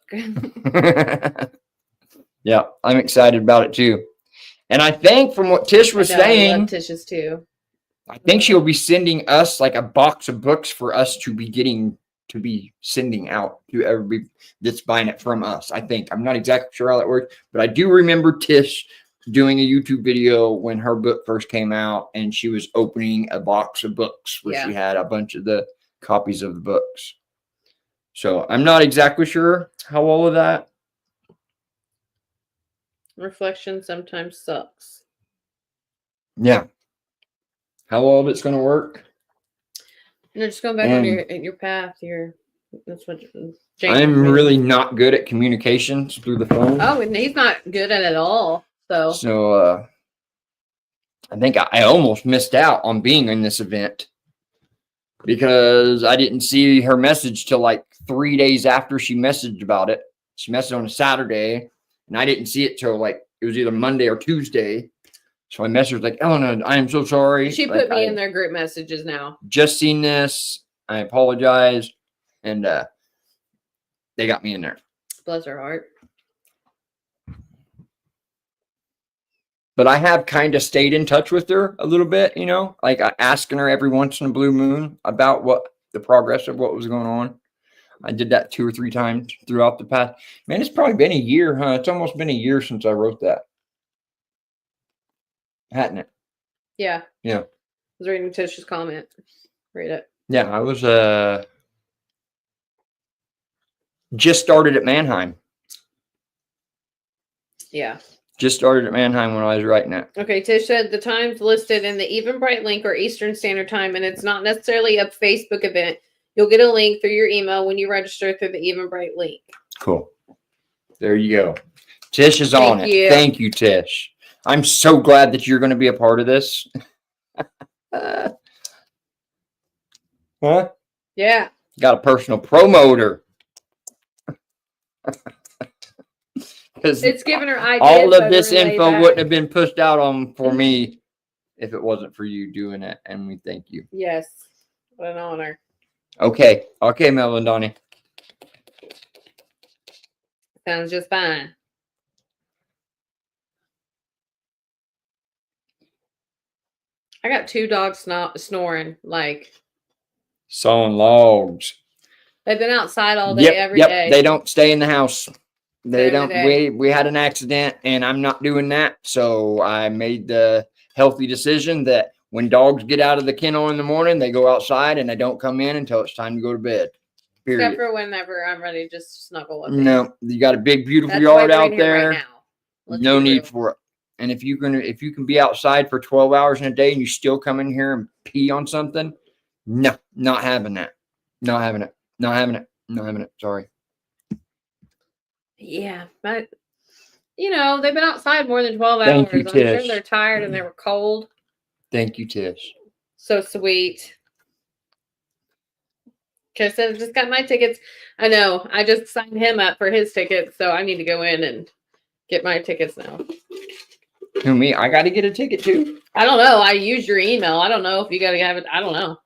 Yeah, I'm excited about it too. And I think from what Tish was I saying, love Tish's too. I think she'll be sending us like a box of books for us to be sending out to everybody that's buying it from us. I think. I'm not exactly sure how that works, but I do remember Tish doing a YouTube video when her book first came out, and she was opening a box of books where she had a bunch of the copies of the books. So I'm not exactly sure how all of that. Reflection sometimes sucks. Yeah. How all of it's going to work. No, just going back on your path. That's what I'm really not good at communications through the phone. Oh, and he's not good at it all. So I think I almost missed out on being in this event because I didn't see her message till like 3 days after she messaged about it. She messaged on a Saturday, and I didn't see it till like it was either Monday or Tuesday. So I messaged like, Elena, I am so sorry. She put me in their group messages now. Just seen this. I apologize. And they got me in there. Bless her heart. But I have kind of stayed in touch with her a little bit, like asking her every once in a blue moon about what the progress of what was going on. I did that 2 or 3 times throughout the past. Man, it's probably been a year, huh? It's almost been a year since I wrote that. Hadn't it? Yeah. Yeah. I was reading Tish's comment. Read it. Yeah, I was just started at Mannheim. Yeah. Just started at Mannheim when I was writing it. Okay, Tish said the times listed in the Eventbrite link are Eastern Standard Time, and it's not necessarily a Facebook event. You'll get a link through your email when you register through the Eventbrite link. Cool. There you go. Tish is on it. Thank you, Tish. I'm so glad that you're going to be a part of this. Huh? Yeah. Got a personal promoter. It's giving her ideas. All of this info wouldn't have been pushed out on for me if it wasn't for you doing it, and we thank you. Yes. What an honor. Okay. Okay, Melvin Donnie. Sounds just fine. I got 2 dogs snoring like sawing logs. They've been outside all day, every day. They don't stay in the house. They don't. We had an accident, and I'm not doing that. So I made the healthy decision that when dogs get out of the kennel in the morning, they go outside and they don't come in until it's time to go to bed. Period. Except for whenever I'm ready to just snuggle with them. No, you got a big, beautiful yard out there. Right now. No need for it. And if you can be outside for 12 hours in a day and you still come in here and pee on something, no, not having that. Not having it. Not having it. Not having it. Sorry. Yeah, but they've been outside more than 12 hours. Thank you, Tish. I'm sure they're tired and they were cold. Thank you, Tish. So sweet. Because I just got my tickets. I know. I just signed him up for his tickets, so I need to go in and get my tickets now. Who, me? I got to get a ticket too? I don't know. I used your email. I don't know if you got to have it. I don't know.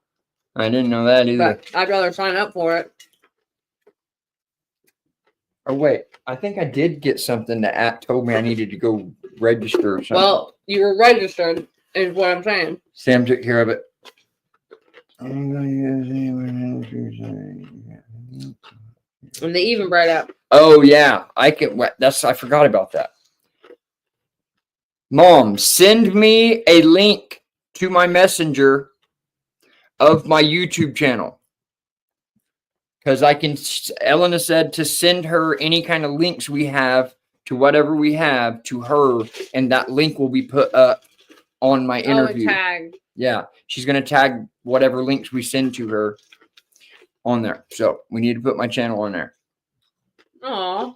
I didn't know that either. But I'd rather sign up for it. Oh, wait. I think I did get something that told me I needed to go register or something. Well, you were registered, is what I'm saying. Sam took care of it. And the Eventbrite app. Oh, yeah. I forgot about that. Mom, send me a link to my messenger of my YouTube channel. Because Elena said to send her any kind of links we have to whatever we have to her, and that link will be put up on my interview. Tag. Yeah, she's going to tag whatever links we send to her on there. So we need to put my channel on there. Aw.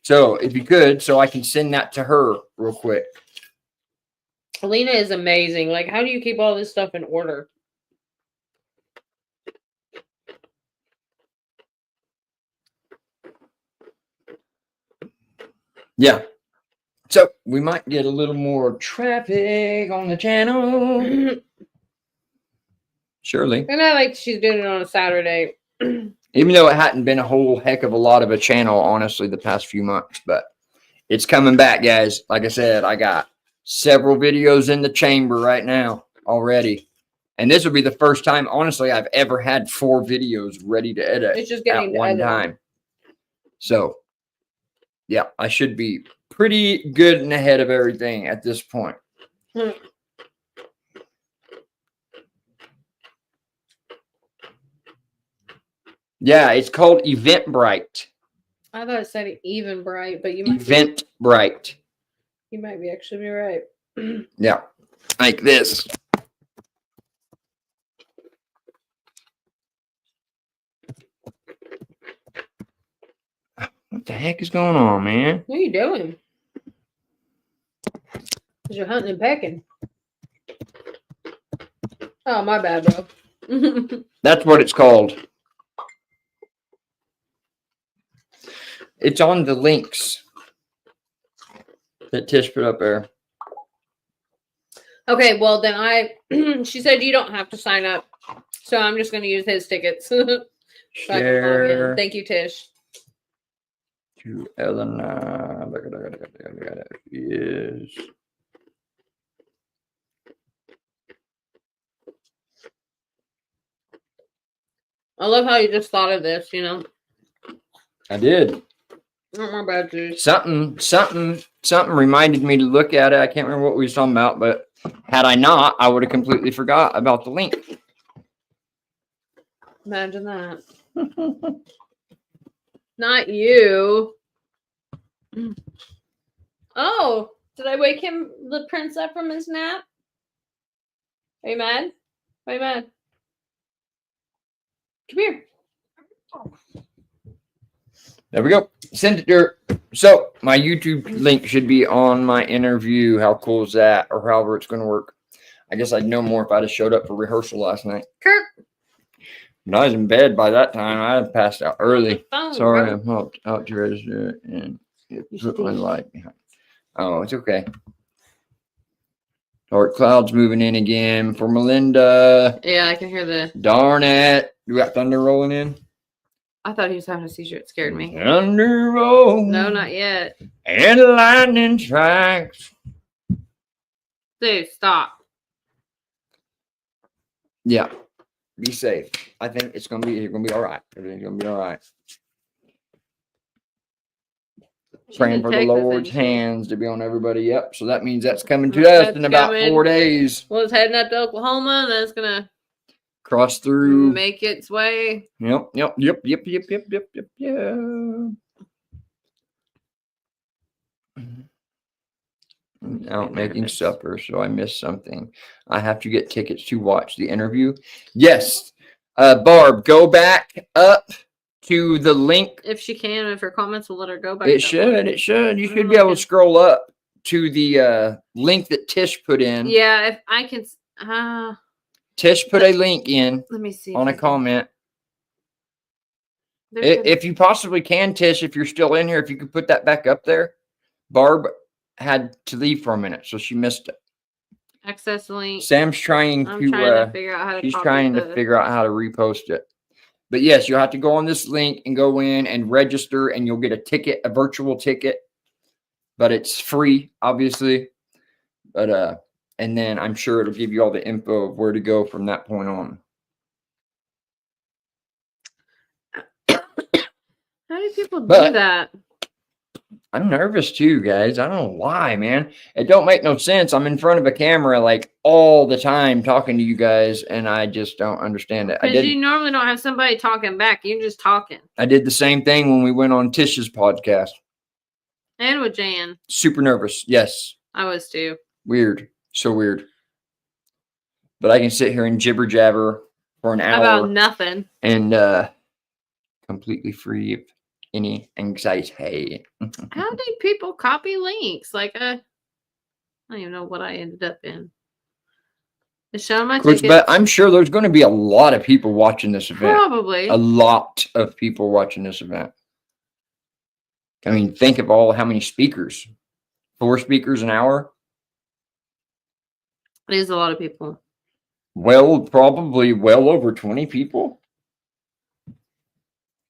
So if you could, so I can send that to her real quick. Alina is amazing. Like, how do you keep all this stuff in order? Yeah. So we might get a little more traffic on the channel. Surely. And I like she's doing it on a Saturday. Even though it hadn't been a whole heck of a lot of a channel, honestly, the past few months. But it's coming back, guys. Like I said, I got several videos in the chamber right now already. And this will be the first time, honestly, I've ever had 4 videos ready to edit It's just at getting one edited. time. So, yeah, I should be pretty good and ahead of everything at this point. Yeah, it's called Eventbrite. I thought it said even bright, but you might Eventbrite. You might be actually be right. Yeah, like this. What the heck is going on, man? What are you doing? Because you're hunting and pecking. Oh, my bad, bro. That's what it's called. It's on the links that Tish put up there. Okay, well, then she said you don't have to sign up. So I'm just going to use his tickets. So I can log in. Share Thank you, Tish. to Elena. Is I love how you just thought of this, I did. Not my bad, Tish. Something reminded me to look at it. I can't remember what we was talking about, but had I not, I would have completely forgot about the link. Imagine that. Not you. Oh, did I wake the prince up from his nap? Are you mad? Are you mad? Come here. There we go. Send it there. So my YouTube link should be on my interview. How cool is that? Or however it's going to work. I guess I'd know more if I'd have showed up for rehearsal last night. Kirk. But I was in bed by that time. I had passed out early. Phone, Sorry, bro. I'm out to register it and put my light behind. Oh, it's okay. Dark clouds moving in again for Melinda. Yeah, I can hear the. Darn it. We got thunder rolling in. I thought he was having a seizure. It scared me. Thunder roll. No, not yet. And lightning strikes. Dude, stop. Yeah. Be safe. I think you're gonna be all right. Everything's gonna be all right. Praying for the Lord's hands to be on everybody. Yep. So that means that's coming to us in about 4 days. Well, it's heading up to Oklahoma, and then it's gonna cross through, make its way. Yep. Out making supper, so I missed something. I have to get tickets to watch the interview. Yes. Barb, go back up to the link. If she can, if her comments will let her go back. It should. You should be able to scroll up to the link that Tish put in. Yeah, if I can. Tish put a link in. Let me see. On a comment. If you possibly can, Tish, if you're still in here, if you could put that back up there. Barb had to leave for a minute, so she missed it. Access link. Sam's trying to figure out how to. She's trying to figure out how to repost it. But yes, you'll have to go on this link and go in and register, and you'll get a ticket, a virtual ticket. But it's free, obviously. But and then I'm sure it'll give you all the info of where to go from that point on. How do people do that? I'm nervous too, guys. I don't know why, man. It don't make no sense. I'm in front of a camera like all the time talking to you guys, and I just don't understand it. Because you normally don't have somebody talking back. You're just talking. I did the same thing when we went on Tish's podcast. And with Jan. Super nervous. Yes. I was too. Weird. So weird. But I can sit here and jibber jabber for an hour. About nothing. And completely free of any anxiety. How do people copy links? Like I don't even know what I ended up in. It's showing my tickets. But I'm sure there's going to be a lot of people watching this event. Probably. A lot of people watching this event. I mean, think of how many speakers. 4 speakers an hour. It is a lot of people. Well, probably well over 20 people.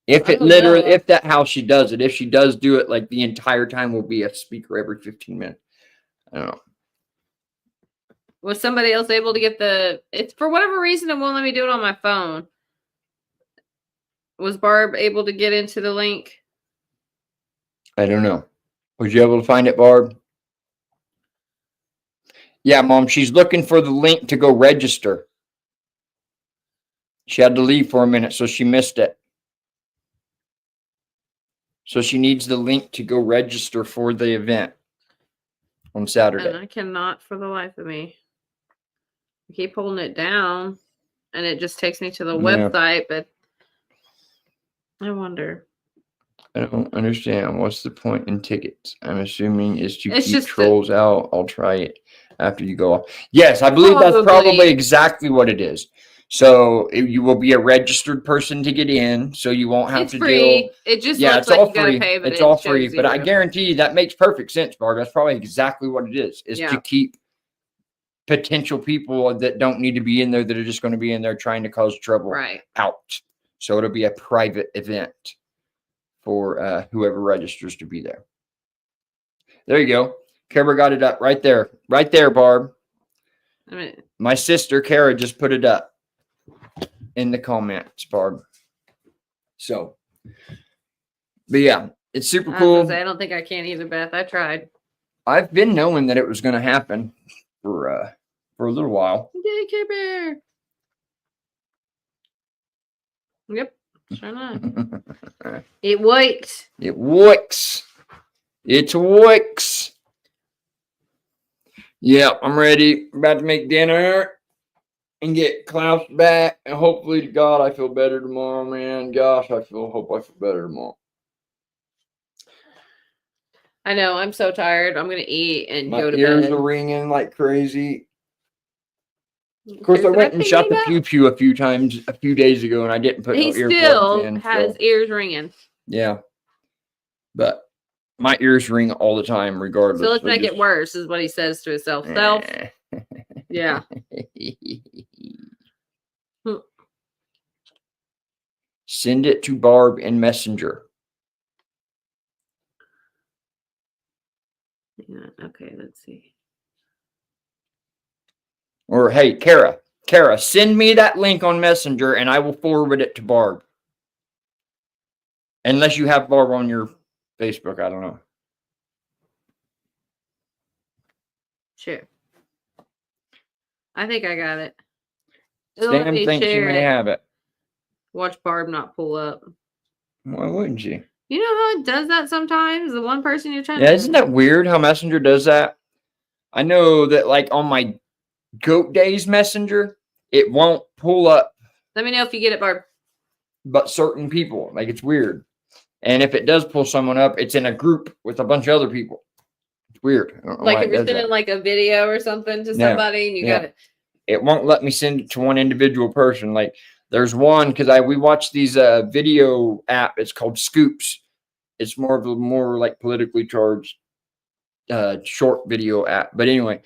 If that's how she does it, if she does do it, like the entire time will be a speaker every 15 minutes. I don't know. Was somebody else able to get the? It's for whatever reason it won't let me do it on my phone. Was Barb able to get into the link? I don't know. Was you able to find it, Barb? Yeah, Mom, she's looking for the link to go register. She had to leave for a minute, so she missed it. So she needs the link to go register for the event on Saturday. And I cannot for the life of me. I keep holding it down, and it just takes me to the website, but I wonder. I don't understand. What's the point in tickets? I'm assuming is to keep trolls out. I'll try it after you go off. Yes, I believe that's probably exactly what it is. So you will be a registered person to get in, so you won't have to deal. It just looks like you gotta pay, but it's all free. But I guarantee you that makes perfect sense, Barb. That's probably exactly what it is to keep potential people that don't need to be in there, that are just going to be in there trying to cause trouble, out. So it'll be a private event for whoever registers to be there. There you go. Kara got it up right there. Right there, Barb. My sister, Kara, just put it up in the comments, Barb. So, but yeah, it's super cool. I don't think I can either, Beth. I tried. I've been knowing that it was going to happen for a little while. Yay, Care Bear. Yep. Sure enough. It works. It works. It works. Yeah, I'm ready. About to make dinner and get Klaus back. And hopefully to God I feel better tomorrow, man. Gosh, hope I feel better tomorrow. I know, I'm so tired. I'm gonna eat and go to bed. My ears are ringing like crazy. Of course, I went and shot the pew pew a few times a few days ago, and I didn't put no earplugs in. He still has ears ringing. Yeah, but my ears ring all the time, regardless. So let's make it worse, is what he says to himself. Self. Yeah. Send it to Barb in Messenger. Yeah, okay, let's see. Or, hey, Kara, send me that link on Messenger and I will forward it to Barb. Unless you have Barb on your Facebook, I don't know. Sure. I think I got it. Sam thinks you may have it. Watch Barb not pull up. Why wouldn't you? You know how it does that sometimes? The one person you're trying to... Yeah, isn't that weird how Messenger does that? I know that, like, on my Goat Daze Messenger, it won't pull up. Let me know if you get it, Barb. But certain people. Like, it's weird. And if it does pull someone up, it's in a group with a bunch of other people. It's weird. Like if you're sending like a video or something to somebody and you got it. It won't let me send it to one individual person. Like, there's one, because we watch these video app. It's called Scoops. It's more like politically charged short video app. But anyway,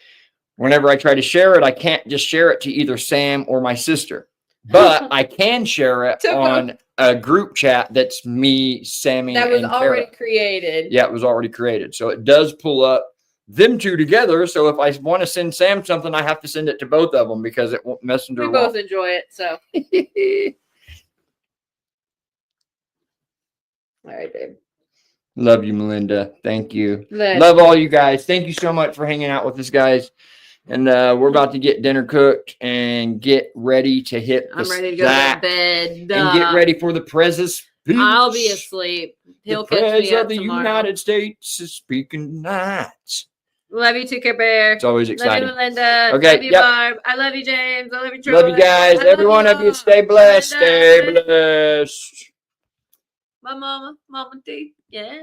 whenever I try to share it, I can't just share it to either Sam or my sister. But I can share it on a group chat that's me, Sammy, that was already created. Yeah, it was already created. So it does pull up them two together. So if I want to send Sam something, I have to send it to both of them because it won't Messenger. We both enjoy it. So. All right, babe. Love you, Melinda. Thank you. Love all you guys. Thank you so much for hanging out with us, guys. And we're about to get dinner cooked and get ready to hit the I'm ready to go to bed. And get ready for the President's speech. I'll be asleep. He'll catch me up tomorrow. The President of the United States is speaking tonight. Love you too, Care Bear. It's always exciting. Love you, Melinda. Okay, love you, Barb. I love you, James. I love you, Troy. Love you guys. Every one of you. Stay blessed. Stay blessed. My mama. Mama D. Yeah.